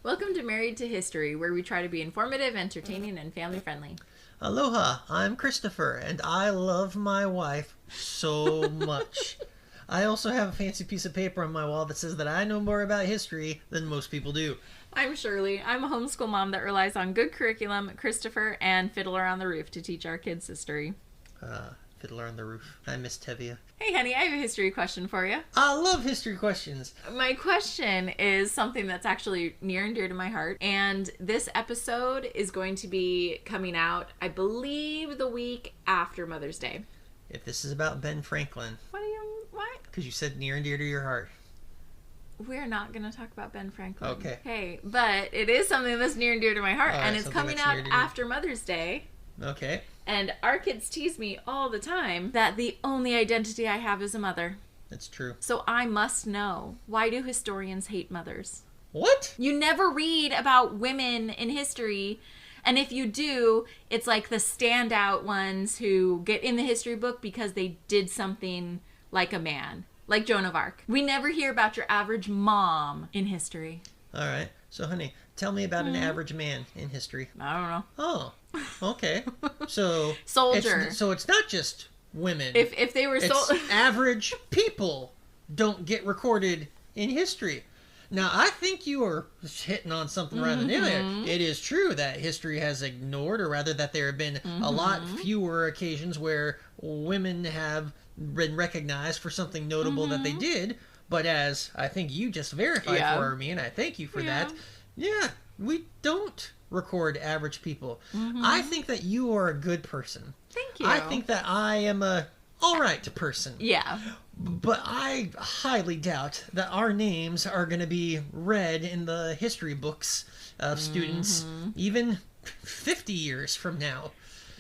Welcome to Married to History, where we try to be informative, entertaining, and family-friendly. Aloha, I'm Christopher, and I love my wife so much. I also have a fancy piece of paper on my wall that says that I know more about history than most people do. I'm Shirley. I'm a homeschool mom that relies on good curriculum, Christopher, and Fiddler on the Roof to teach our kids history. Fiddler on the Roof. I miss Tevye. Hey, honey, I have a history question for you. I love history questions. My question is something that's actually near and dear to my heart, and this episode is going to be coming out, I believe, the week after Mother's Day. If this is about Ben Franklin. What? Because you said near and dear to your heart. We're not going to talk about Ben Franklin. Okay. Hey, but it is something that's near and dear to my heart, and it's coming out after Mother's Day. Okay. And our kids tease me all the time that the only identity I have is a mother. That's true. So I must know, why do historians hate mothers? What? You never read about women in history, and if you do, it's like the standout ones who get in the history book because they did something like a man, like Joan of Arc. We never hear about your average mom in history. All right. So, honey, tell me about an average man in history. I don't know. Oh, okay. So Soldier. It's not just women. If they were average people don't get recorded in history. Now, I think you are hitting on something rather new there. It is true that history has ignored, or rather that there have been a lot fewer occasions where women have been recognized for something notable that they did. But as I think you just verified for me, and I thank you for that, we don't record average people. I think that you are a good person. Thank you. I think that I am a alright person. Yeah. But I highly doubt that our names are going to be read in the history books of students even 50 years from now.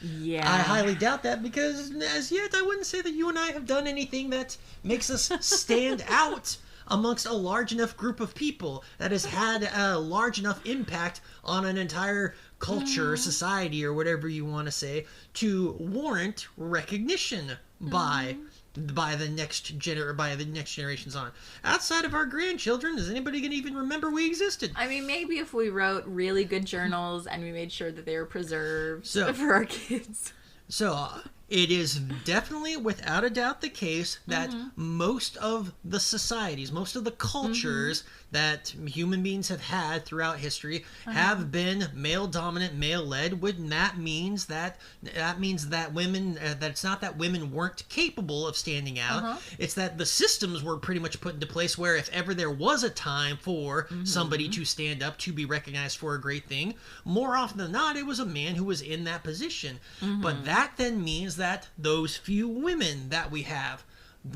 Yeah. I highly doubt that because as yet I wouldn't say that you and I have done anything that makes us stand out amongst a large enough group of people that has had a large enough impact on an entire culture, society, or whatever you want to say, to warrant recognition by the next generations on. Outside of our grandchildren, is anybody going to even remember we existed? I mean, maybe if we wrote really good journals and we made sure that they were preserved for our kids. So, it is definitely, without a doubt, the case that most of the societies, most of the cultures that human beings have had throughout history have been male-dominant, male-led. That means that women, that it's not that women weren't capable of standing out. It's that the systems were pretty much put into place where if ever there was a time for somebody to stand up, to be recognized for a great thing, more often than not, it was a man who was in that position. But that then means that those few women that we have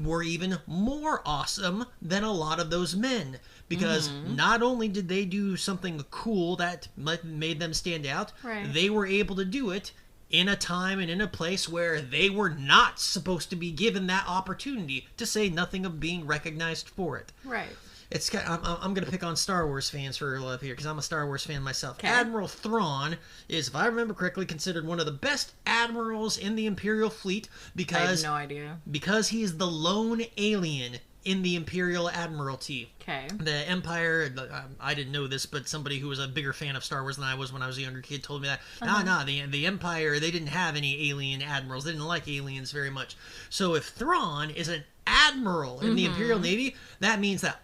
were even more awesome than a lot of those men. Because not only did they do something cool that made them stand out, they were able to do it in a time and in a place where they were not supposed to be given that opportunity, to say nothing of being recognized for it. Right. I'm going to pick on Star Wars fans for a love here, because I'm a Star Wars fan myself. Okay. Admiral Thrawn is, if I remember correctly, considered one of the best admirals in the Imperial fleet because... I have no idea. Because he is the lone alien in the Imperial Admiralty. Okay. The Empire, I didn't know this, but somebody who was a bigger fan of Star Wars than I was when I was a younger kid told me that. The Empire, they didn't have any alien admirals. They didn't like aliens very much. So if Thrawn is an admiral in the Imperial Navy, that means that,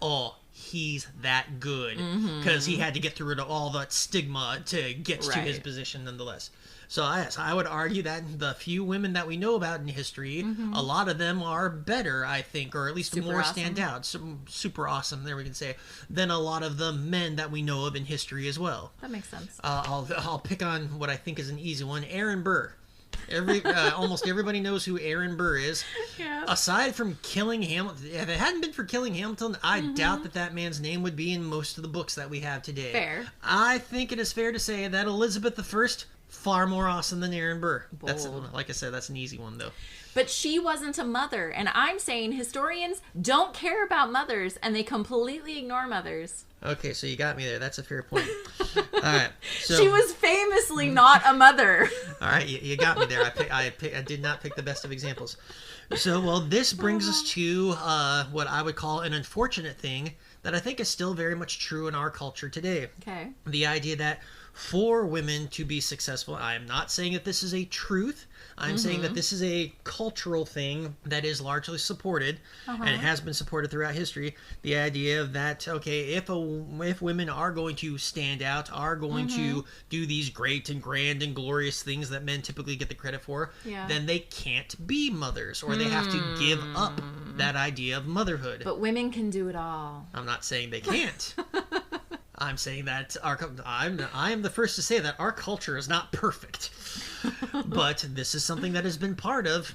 he's that good. Because he had to get through all that stigma to get to his position nonetheless. So yes, I would argue that the few women that we know about in history, a lot of them are better, I think, or at least stand out, super awesome, there we can say, than a lot of the men that we know of in history as well. That makes sense. I'll pick on what I think is an easy one, Aaron Burr. Almost everybody knows who Aaron Burr is. Yeah. Aside from killing Hamilton, if it hadn't been for killing Hamilton, I doubt that man's name would be in most of the books that we have today. Fair. I think it is fair to say that Elizabeth I, far more awesome than Aaron Burr. Bold. Like I said, that's an easy one, though. But she wasn't a mother, and I'm saying historians don't care about mothers, and they completely ignore mothers. Okay, so you got me there. That's a fair point. All right. So, she was famously not a mother. All right, you got me there. I did not pick the best of examples. So, well, this brings us to what I would call an unfortunate thing that I think is still very much true in our culture today. Okay. The idea that for women to be successful, I am not saying that this is a truth. I'm saying that this is a cultural thing that is largely supported, and it has been supported throughout history. The idea that, okay, if women are going to stand out, are going to do these great and grand and glorious things that men typically get the credit for, then they can't be mothers, or they have to give up that idea of motherhood. But women can do it all. I'm not saying they can't. I'm saying that I am the first to say that our culture is not perfect. But this is something that has been part of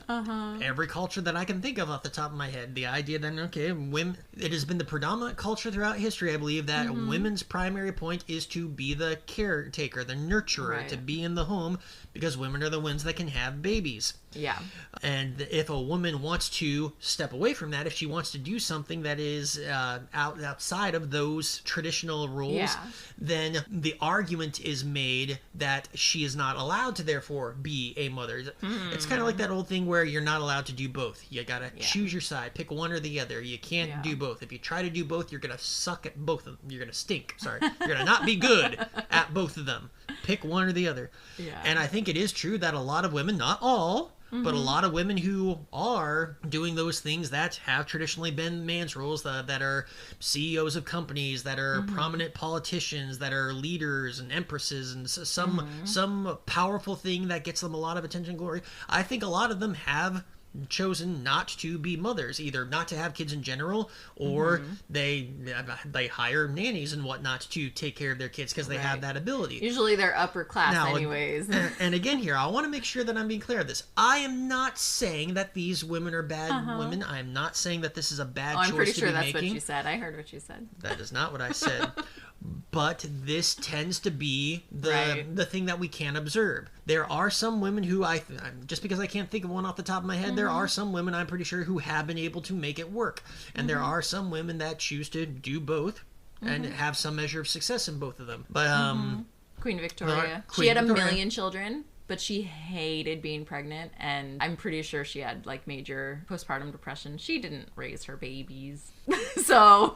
every culture that I can think of off the top of my head. The idea that, okay, women, it has been the predominant culture throughout history, I believe, that women's primary point is to be the caretaker, the nurturer, to be in the home, because women are the ones that can have babies. Yeah. And if a woman wants to step away from that, if she wants to do something that is outside of those traditional rules, then the argument is made that she is not allowed to therefore be a mother. It's kind of like that old thing where you're not allowed to do both. You gotta choose your side, pick one or the other. You can't do both. If you try to do both, you're gonna suck at both of them. You're gonna stink. Sorry. You're gonna not be good at both of them. Pick one or the other. Yeah. And I think it is true that a lot of women, not all, but a lot of women who are doing those things that have traditionally been man's roles, that are CEOs of companies, that are prominent politicians, that are leaders and empresses, and some powerful thing that gets them a lot of attention and glory. I think a lot of them have chosen not to be mothers, either not to have kids in general, or they hire nannies and whatnot to take care of their kids because they have that ability. Usually they're upper class anyways. And again here, I want to make sure that I'm being clear of this. I am not saying that these women are bad women. I am not saying that this is a bad choice to be making. I'm pretty sure that's what you said. I heard what you said. That is not what I said. But this tends to be the thing that we can observe. There are some women who just because I can't think of one off the top of my head, there are some women I'm pretty sure who have been able to make it work. And there are some women that choose to do both and have some measure of success in both of them. But Queen Victoria. She had a million children, but she hated being pregnant, and I'm pretty sure she had like major postpartum depression. She didn't raise her babies. so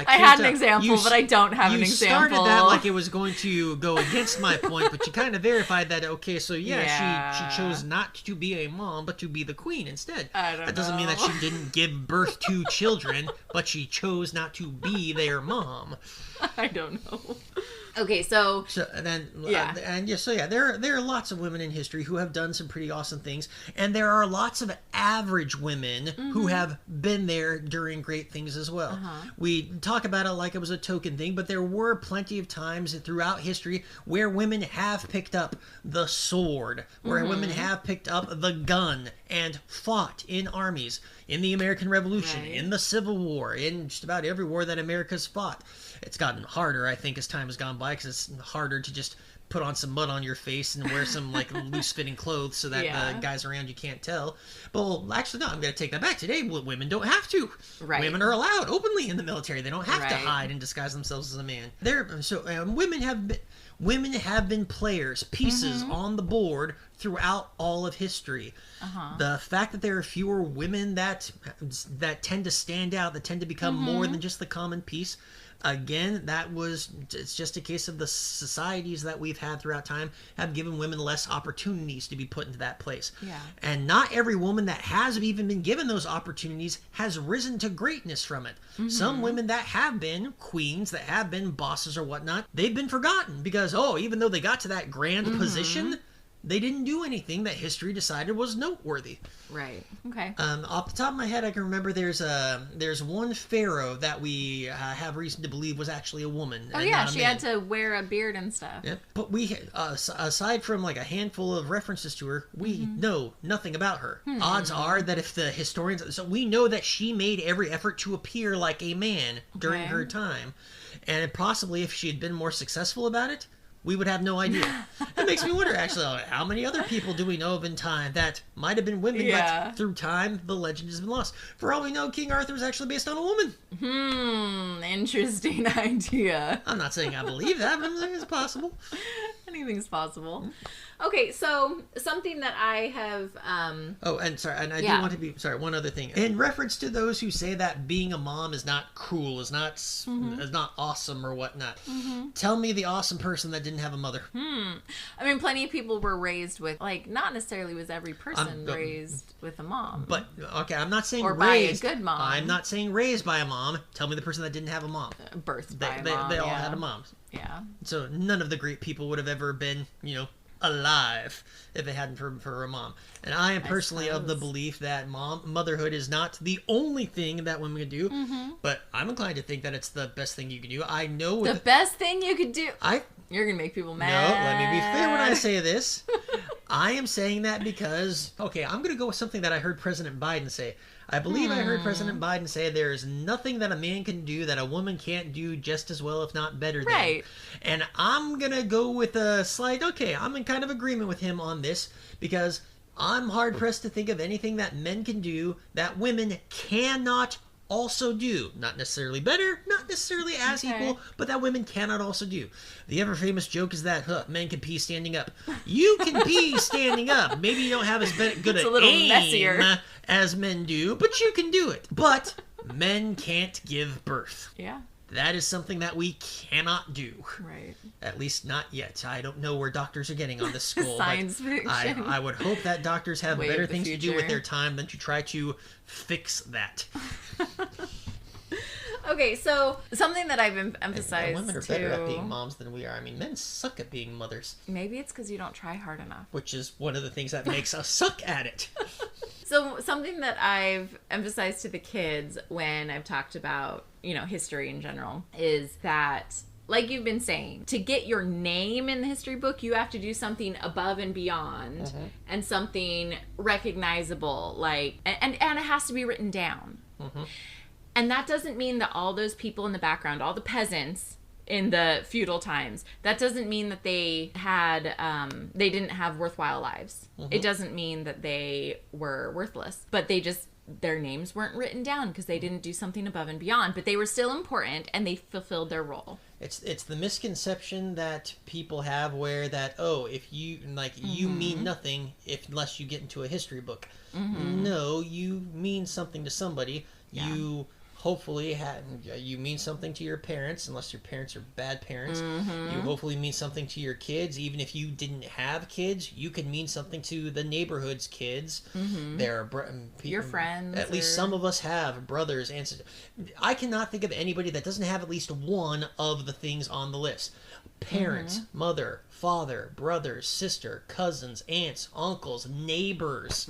I had an example, but I don't have an example. You started that like it was going to go against my point, but you kind of verified that, okay, so she chose not to be a mom, but to be the queen instead. That doesn't mean that she didn't give birth to children, but she chose not to be their mom. I don't know. Okay, so there are lots of women in history who have done some pretty awesome things, and there are lots of average women who have been there during great things as well. We talk about it like it was a token thing, but there were plenty of times throughout history where women have picked up the sword, where women have picked up the gun and fought in armies, in the American Revolution, in the Civil War, in just about every war that America's fought. It's gotten harder, I think, as time has gone by, because it's harder to just put on some mud on your face and wear some like loose-fitting clothes so that the guys around you can't tell. But actually, no, I'm going to take that back. Today, women don't have to. Women are allowed openly in the military. They don't have to hide and disguise themselves as a man. Women have been players, pieces on the board throughout all of history. The fact that there are fewer women that tend to stand out, that tend to become more than just the common piece, again, it's just a case of the societies that we've had throughout time have given women less opportunities to be put into that place. And not every woman that has even been given those opportunities has risen to greatness from it. Some women that have been queens, that have been bosses or whatnot, they've been forgotten because, even though they got to that grand position, they didn't do anything that history decided was noteworthy. Right. Okay. Off the top of my head, I can remember there's one pharaoh that we have reason to believe was actually a woman. Oh yeah, she had to wear a beard and stuff. Yeah, but we aside from like a handful of references to her, we know nothing about her. Odds are that if the historians, so we know that she made every effort to appear like a man during her time, and possibly if she had been more successful about it, we would have no idea. It makes me wonder, actually, how many other people do we know of in time that might have been women, but through time, the legend has been lost. For all we know, King Arthur was actually based on a woman. Interesting idea. I'm not saying I believe that, but I'm saying it's possible. Anything's possible. Okay, so something that I have Oh, and sorry, and I Yeah. do want to be sorry. One other thing, in reference to those who say that being a mom is not cool, is not awesome or whatnot. Tell me the awesome person that didn't have a mother. I mean, plenty of people were raised with, like, not necessarily was every person but- raised with a mom. But okay, I'm not saying Or by a raised. good mom. I'm not saying raised by a mom. Tell me the person that didn't have a mom. Birthed They, by a they, mom. they all yeah. had a mom. Yeah. So none of the great people would have ever been, alive if it hadn't for a mom. And I am personally of the suppose. belief that motherhood is not the only thing that women can do, but I'm inclined to think that it's the best thing you can do. I know The best thing you could do. You're going to make people No, mad. let me be fair when I say this. I am saying that because, okay, I'm going to go with something that I heard President Biden say. I believe I heard President Biden say there's nothing that a man can do that a woman can't do just as well, if not better than. Right. And I'm going to go with a slight, okay, I'm in kind of agreement with him on this because I'm hard pressed to think of anything that men can do that women cannot also do. Not necessarily better, not necessarily as Okay. equal, but that women cannot also do. The ever famous joke is that men can pee standing up. You can pee standing up. Maybe you don't have as good It's a a little aim messier. as men do, but you can do it. But men can't give birth. Yeah. That is something that we cannot do. Right. At least not yet. I don't know where doctors are getting on this skull. Science but fiction. I would hope that doctors have Way better of the things to do with future. their time than to try to fix that. Okay, so something that I've And emphasized women are too. better at being moms than we are. I mean, men suck at being mothers, Maybe it's because you don't try hard enough. which is one of the things that makes us suck at it. So something that I've emphasized to the kids when I've talked about, history in general is that, like you've been saying, to get your name in the history book, you have to do something above and beyond and something recognizable, and it has to be written down. And that doesn't mean that all those people in the background, all the peasants in the feudal times, that doesn't mean that they had, they didn't have worthwhile lives. It doesn't mean that they were worthless, but their names weren't written down because they didn't do something above and beyond, but they were still important and they fulfilled their role. It's the misconception that people have where that, if you you mean nothing unless you get into a history book. No, you mean something to somebody. Yeah. You hopefully you mean something to your parents, unless your parents are bad parents. You hopefully mean something to your kids. Even if you didn't have kids, you can mean something to the neighborhood's kids. There are Your friends, At least or- some of us have brothers and sisters. I cannot think of anybody that doesn't have at least one of the things on the list. Parents, mother, father, brothers, sister, cousins, aunts, uncles, neighbors.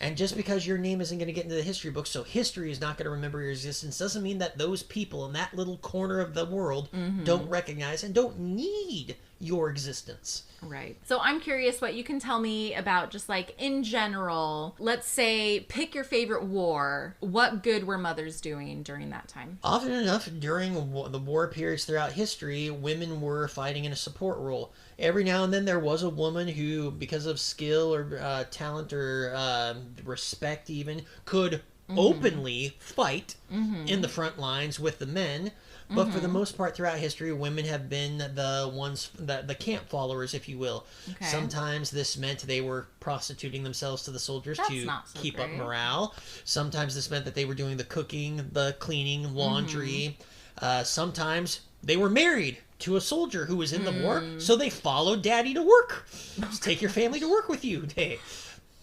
And just because your name isn't going to get into the history book, so history is not going to remember your existence, doesn't mean that those people in that little corner of the world don't recognize and don't need your existence. Right. So I'm curious what you can tell me about, just like in general, let's say pick your favorite war. What good were mothers doing during that time? Often enough, during the war periods throughout history, women were fighting in a support role. Every now and then there was a woman who, because of skill or talent or respect even, could openly fight in the front lines with the men. But for the most part throughout history, women have been the ones, the camp followers, if you will. Okay. Sometimes this meant they were prostituting themselves to the soldiers That's to not so keep up great. morale. Sometimes this meant that they were doing the cooking, the cleaning, laundry. Sometimes they were married to a soldier who was in the war, so they followed daddy to work. Just take your family to work with you. Hey.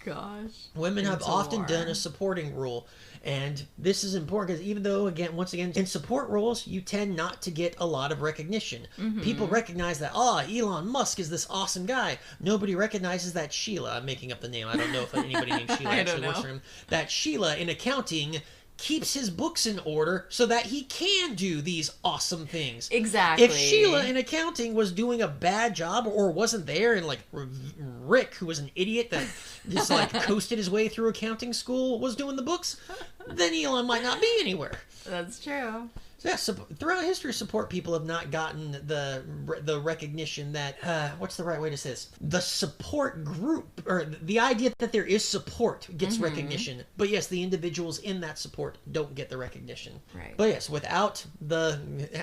Gosh. Women have Into often war. done a supporting role. And this is important because even though, once again, in support roles, you tend not to get a lot of recognition. People recognize that, Elon Musk is this awesome guy. Nobody recognizes that Sheila, I'm making up the name, I don't know if anybody named Sheila I actually don't works know. for him, that Sheila in accounting keeps his books in order so that he can do these awesome things. Exactly. If Sheila in accounting was doing a bad job or wasn't there, and Rick, who was an idiot that just coasted his way through accounting school, was doing the books, then Elon might not be anywhere. That's true. Yeah, throughout history, support people have not gotten the recognition that what's the right way to say this? The support group, or the idea that there is support, gets recognition. But yes, the individuals in that support don't get the recognition. Right. But yes, without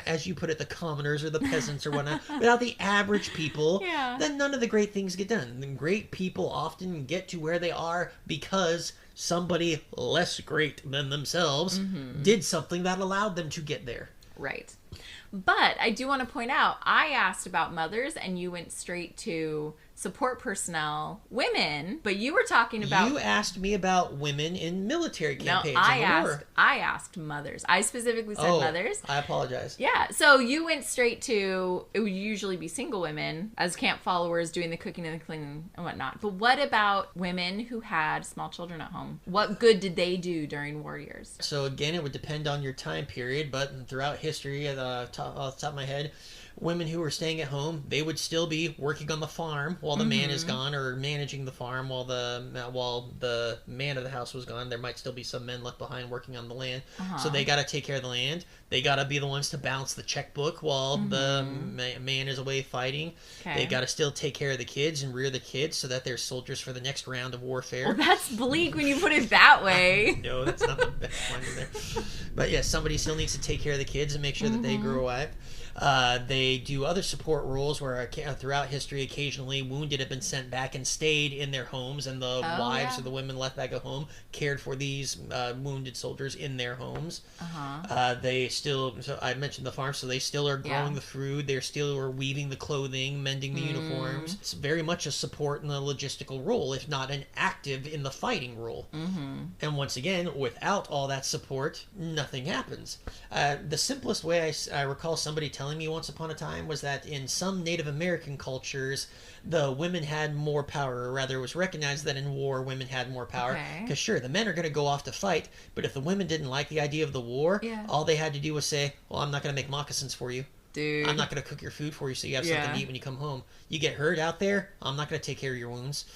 as you put it, the commoners or the peasants or whatnot, without the average people, then none of the great things get done. The great people often get to where they are because somebody less great than themselves did something that allowed them to get there. Right. But I do want to point out, I asked about mothers and you went straight to support personnel, women, but you were talking about... You asked me about women in military campaigns. No, I asked mothers. I specifically said mothers. I apologize. Yeah, so you went straight to, it would usually be single women as camp followers doing the cooking and the cleaning and whatnot. But what about women who had small children at home? What good did they do during war years? So again, it would depend on your time period, but throughout history, off the top of my head, women who were staying at home, they would still be working on the farm while the man is gone, or managing the farm while the man of the house was gone. There might still be some men left behind working on the land. So they got to take care of the land. They got to be the ones to balance the checkbook while the man is away fighting. They got to still take care of the kids and rear the kids so that they're soldiers for the next round of warfare. Well, that's bleak when you put it that way. No, that's not the best line in there. But yes, somebody still needs to take care of the kids and make sure that they grow up. They do other support roles where throughout history, occasionally wounded have been sent back and stayed in their homes, and the wives or the women left back at home cared for these wounded soldiers in their homes. They still, so I mentioned the farm, so they still are growing the food. They still are weaving the clothing, mending the uniforms. It's very much a support in the logistical role, if not an active in the fighting role. And once again, without all that support, nothing happens. The simplest way I recall somebody telling me once upon a time was that in some Native American cultures, the women had more power, or rather it was recognized that in war women had more power. Because sure, the men are going to go off to fight, but if the women didn't like the idea of the war, all they had to do was say, well, I'm not going to make moccasins for you. Dude. I'm not going to cook your food for you so you have something to eat when you come home. You get hurt out there, I'm not going to take care of your wounds.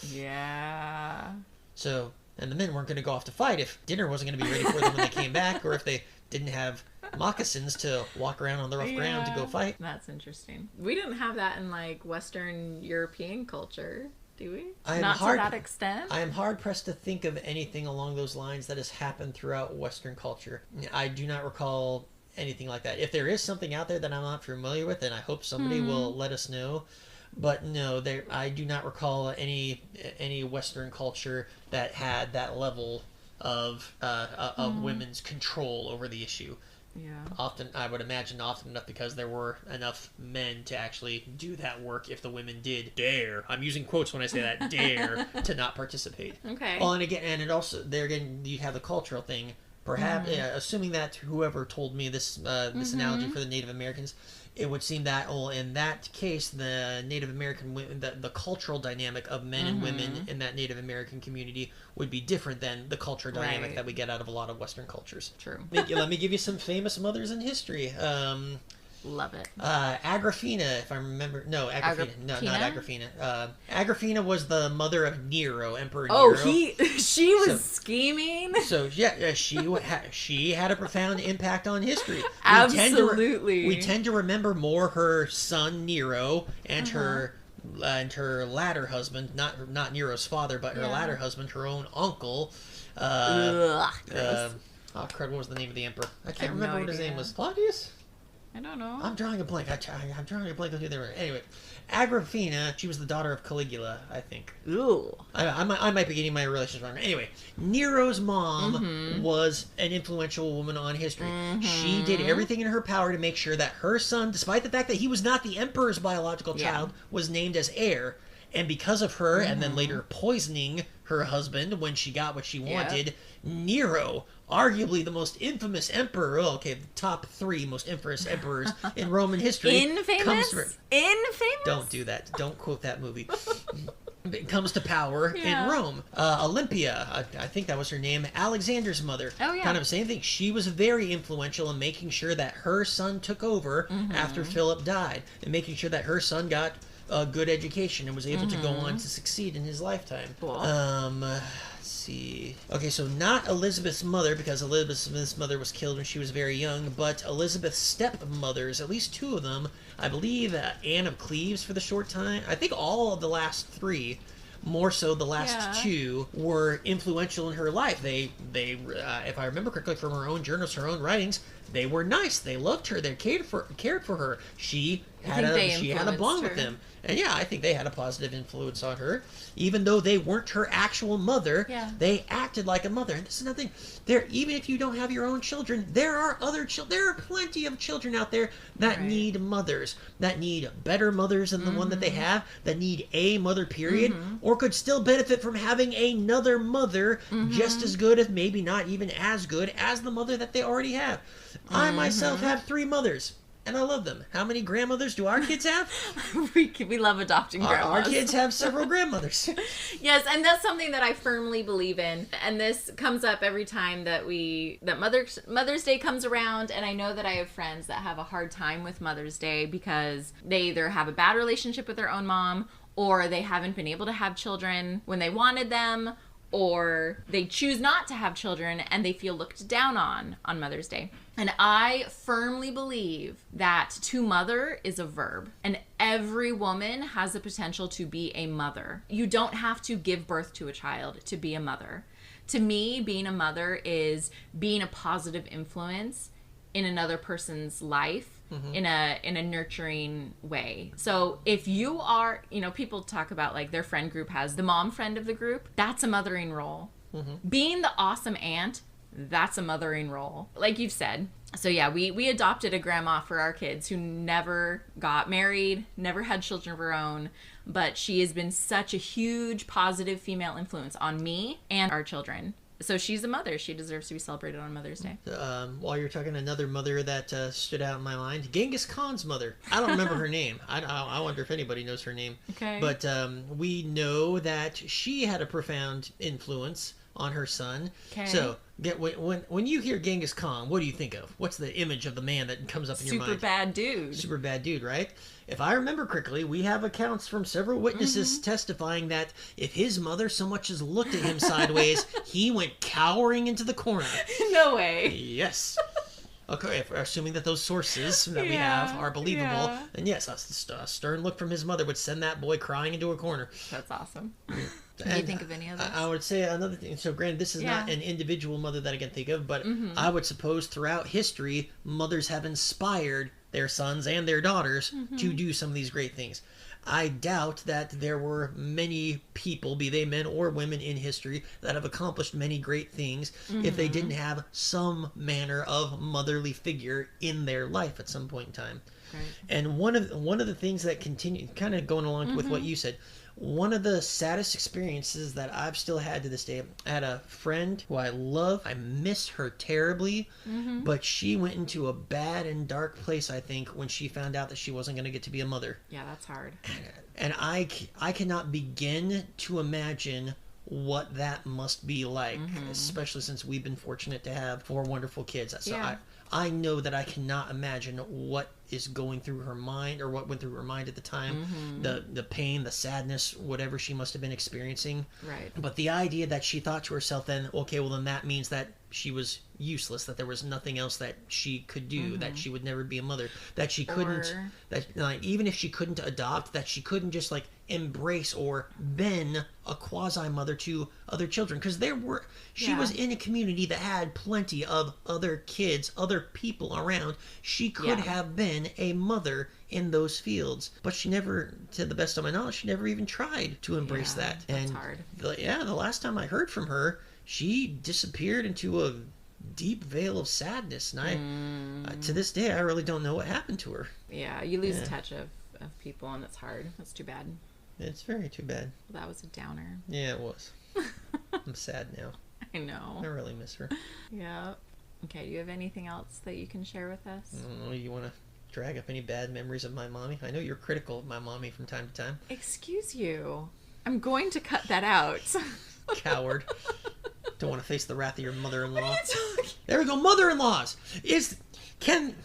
So, and the men weren't going to go off to fight if dinner wasn't going to be ready for them when they came back, or if they didn't have moccasins to walk around on the rough ground to go fight. That's interesting. We didn't have that in like Western European culture, do we? To that extent. I am hard pressed to think of anything along those lines that has happened throughout Western culture. I do not recall anything like that. If there is something out there that I'm not familiar with, then I hope somebody will let us know. But no, I do not recall any Western culture that had that level of women's control over the issue. Often, I would imagine, often enough because there were enough men to actually do that work if the women did dare. I'm using quotes when I say that, dare to not participate. Well, and it also, there again, you have the cultural thing. Perhaps, assuming that whoever told me this analogy for the Native Americans, it would seem that, well, in that case, the Native American women, the cultural dynamic of men and women in that Native American community would be different than the cultural dynamic that we get out of a lot of Western cultures. True. Let me give you some famous mothers in history. Love it. Agrafena, if I remember. No, Agrafena. No, not Agrafena. Agrafena was the mother of Nero, Emperor Nero. She was scheming. So yeah, she had a profound impact on history. Absolutely. We tend to remember more her son Nero and her latter husband, not Nero's father, but her latter husband, her own uncle. Oh crud! What was the name of the emperor? I can't remember what his name was. Claudius. I don't know. I'm drawing a blank. I'm drawing a blank on who they were. Anyway, Agrafena, she was the daughter of Caligula, I think. Ooh. I might be getting my relations wrong. Anyway, Nero's mom was an influential woman on history. She did everything in her power to make sure that her son, despite the fact that he was not the emperor's biological child, was named as heir. And because of her, and then later poisoning her husband when she got what she wanted, Nero, arguably the most infamous emperor, the top 3 most infamous emperors in Roman history. Infamous? Don't do that. Don't quote that movie. It comes to power in Rome. Olympia, I think that was her name, Alexander's mother. Oh, yeah. Kind of the same thing. She was very influential in making sure that her son took over after Philip died, and making sure that her son got a good education and was able to go on to succeed in his lifetime. Cool. Let's see. Okay, so not Elizabeth's mother, because Elizabeth's mother was killed when she was very young, but Elizabeth's stepmothers, at least two of them. I believe Anne of Cleves for the short time. I think all of the last three, more so the last two, were influential in her life. They if I remember correctly from her own journals, her own writings, they were nice. They loved her. They cared for her. She had a bond with them. And yeah, I think they had a positive influence on her. Even though they weren't her actual mother, they acted like a mother. And this is another thing. Even if you don't have your own children, there are other children. There are plenty of children out there that need mothers, that need better mothers than the one that they have, that need a mother, period, or could still benefit from having another mother just as good, if maybe not even as good, as the mother that they already have. I myself have 3 mothers. And I love them. How many grandmothers do our kids have? we love adopting grandmas. Our kids have several grandmothers. Yes, and that's something that I firmly believe in. And this comes up every time that Mother's Day comes around. And I know that I have friends that have a hard time with Mother's Day because they either have a bad relationship with their own mom, or they haven't been able to have children when they wanted them, or they choose not to have children and they feel looked down on Mother's Day. And I firmly believe that to mother is a verb, and every woman has the potential to be a mother. You don't have to give birth to a child to be a mother. To me, being a mother is being a positive influence in another person's life. In a nurturing way. So if you are, people talk about like their friend group has the mom friend of the group, that's a mothering role. Being the awesome aunt, that's a mothering role, like you've said. So yeah, we adopted a grandma for our kids who never got married, never had children of her own, but she has been such a huge positive female influence on me and our children. So she's a mother. She deserves to be celebrated on Mother's Day. While you're talking, another mother that stood out in my mind, Genghis Khan's mother. I don't remember her name. I wonder if anybody knows her name. Okay. But we know that she had a profound influence on her son. Okay. So when you hear Genghis Khan, what do you think of? What's the image of the man that comes up in your mind? Super bad dude. Super bad dude, right? If I remember correctly, we have accounts from several witnesses testifying that if his mother so much as looked at him sideways, he went cowering into the corner. No way. Yes. Okay, if we're assuming that those sources that we have are believable, then yes, a stern look from his mother would send that boy crying into a corner. That's awesome. Can you think of any others? I would say another thing. So, granted, this is not an individual mother that I can think of, but I would suppose throughout history, mothers have inspired their sons and their daughters to do some of these great things. I doubt that there were many people, be they men or women in history, that have accomplished many great things if they didn't have some manner of motherly figure in their life at some point in time. Right. And one of the things that continue, kind of going along with what you said, one of the saddest experiences that I've still had to this day, I had a friend who I love. I miss her terribly, but she went into a bad and dark place, I think, when she found out that she wasn't going to get to be a mother. Yeah, that's hard. And I cannot begin to imagine what that must be like, especially since we've been fortunate to have 4 wonderful kids. So I know that I cannot imagine what is going through her mind, or what went through her mind at the time, the pain, the sadness, whatever she must have been experiencing. Right. But the idea that she thought to herself then, okay, well then that means that she was useless, that there was nothing else that she could do, that she would never be a mother, that she couldn't, that like, even if she couldn't adopt, that she couldn't just like embrace or been a quasi-mother to other children, because she was in a community that had plenty of other kids, other people around. She could have been a mother in those fields, but she never, to the best of my knowledge, she never even tried to embrace that. That's hard. The last time I heard from her, she disappeared into a deep veil of sadness, and I to this day I really don't know what happened to her. Yeah, you lose touch of people, and it's hard. That's too bad. It's very too bad. Well, that was a downer. Yeah, it was. I'm sad now. I know. I really miss her. Yeah. Okay, do you have anything else that you can share with us? I don't know, you want to drag up any bad memories of my mommy? I know you're critical of my mommy from time to time. Excuse you. I'm going to cut that out. Coward. Don't want to face the wrath of your mother-in-law. There we go, mother-in-laws.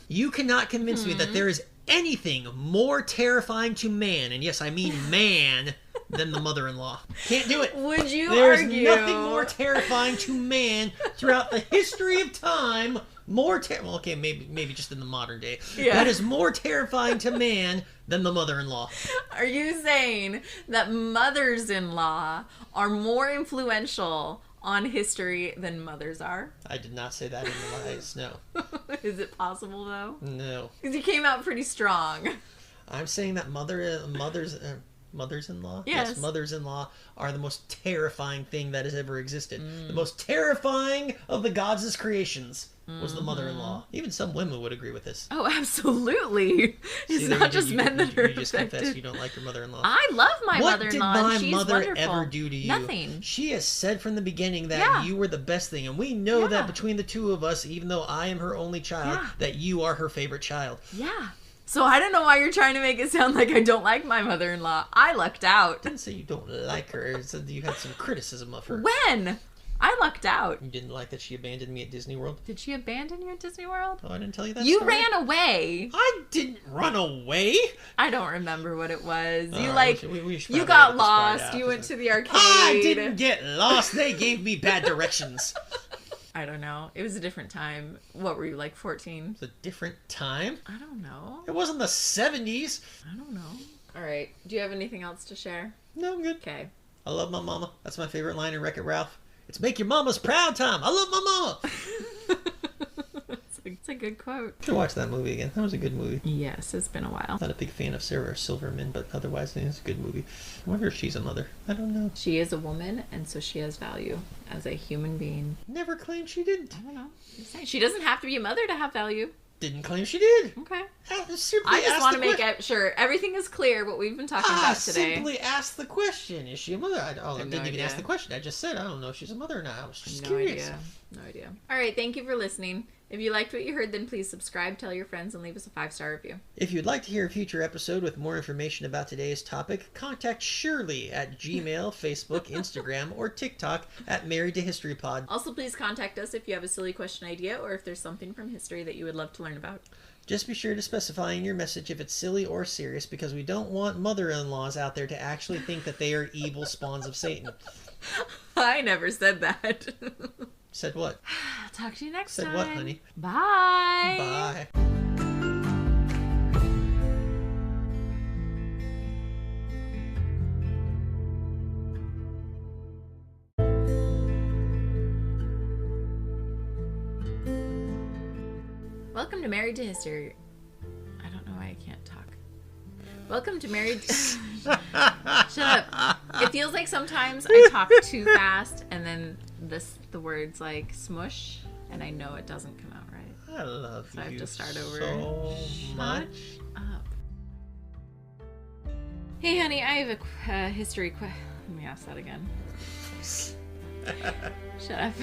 You cannot convince me that there is anything more terrifying to man, and yes, I mean man, than the mother-in-law. Can't do it. Would you There's argue? nothing more terrifying to man throughout the history of time. Well, okay, maybe just in the modern day. Yeah. That is more terrifying to man than the mother-in-law. Are you saying that mothers-in-law are more influential on history than mothers are? I did not say that in the lies. No. Is it possible though? No. Because you came out pretty strong. I'm saying that mothers-in-law? Yes. Mothers-in-law are the most terrifying thing that has ever existed. The most terrifying of the gods' creations was the mother-in-law. Even some women would agree with this. Oh, absolutely. It's See, not just men that are You just affected. confessed you don't like your mother-in-law. I love my mother-in-law. What And did she's my mother wonderful. ever do to you? Nothing. She has said from the beginning that Yeah. you were the best thing. And we know Yeah. that between the two of us, even though I am her only child, Yeah. that you are her favorite child. Yeah. So I don't know why you're trying to make it sound like I don't like my mother-in-law. I lucked out. I didn't say you don't like her. It said you had some criticism of her. When? I lucked out. You didn't like that she abandoned me at Disney World? Did she abandon you at Disney World? Oh, I didn't tell you that You story? ran away. I didn't run away. I don't remember what it was. You Alright, we should you probably got edit this part lost. out, You went 'cause to the arcade. I didn't get lost. They gave me bad directions. I don't know. It was a different time. What were you, like 14? It's a different time. I don't know. It wasn't the 70s. I don't know. All right. Do you have anything else to share? No, I'm good. Okay. I love my mama. That's my favorite line in Wreck-It Ralph. It's make your mama's proud time. I love my mama. It's a good quote. Should watch that movie again. That was a good movie. Yes, it's been a while. Not a big fan of Sarah Silverman, but otherwise it's a good movie. I wonder if she's a mother. I don't know. She is a woman, and so she has value as a human being. Never claimed she didn't. I don't know. I'm just saying, she doesn't have to be a mother to have value. Didn't claim she did. Okay. I I just want to make sure everything is clear what we've been talking about today. simply asked the question. Is she a mother? I have didn't no even idea. ask the question. I just said I don't know if she's a mother or not. I was just No curious. idea. No idea. All right. Thank you for listening. If you liked what you heard, then please subscribe, tell your friends, and leave us a 5-star review. If you'd like to hear a future episode with more information about today's topic, contact Shirley at Gmail, Facebook, Instagram, or TikTok at Married to History Pod. Also, please contact us if you have a silly question idea or if there's something from history that you would love to learn about. Just be sure to specify in your message if it's silly or serious, because we don't want mother-in-laws out there to actually think that they are evil spawns of Satan. I never said that. Said what? Talk to you next Said time. what, honey? Bye. Bye. Welcome to Married to History. I don't know why I can't talk. Welcome to Married... Shut up. It feels like sometimes I talk too fast and then the words like smush and I know it doesn't come out right. I love So I have you to start over. so much. Shut up. Hey honey, I have a history Let me ask that again. Shut up.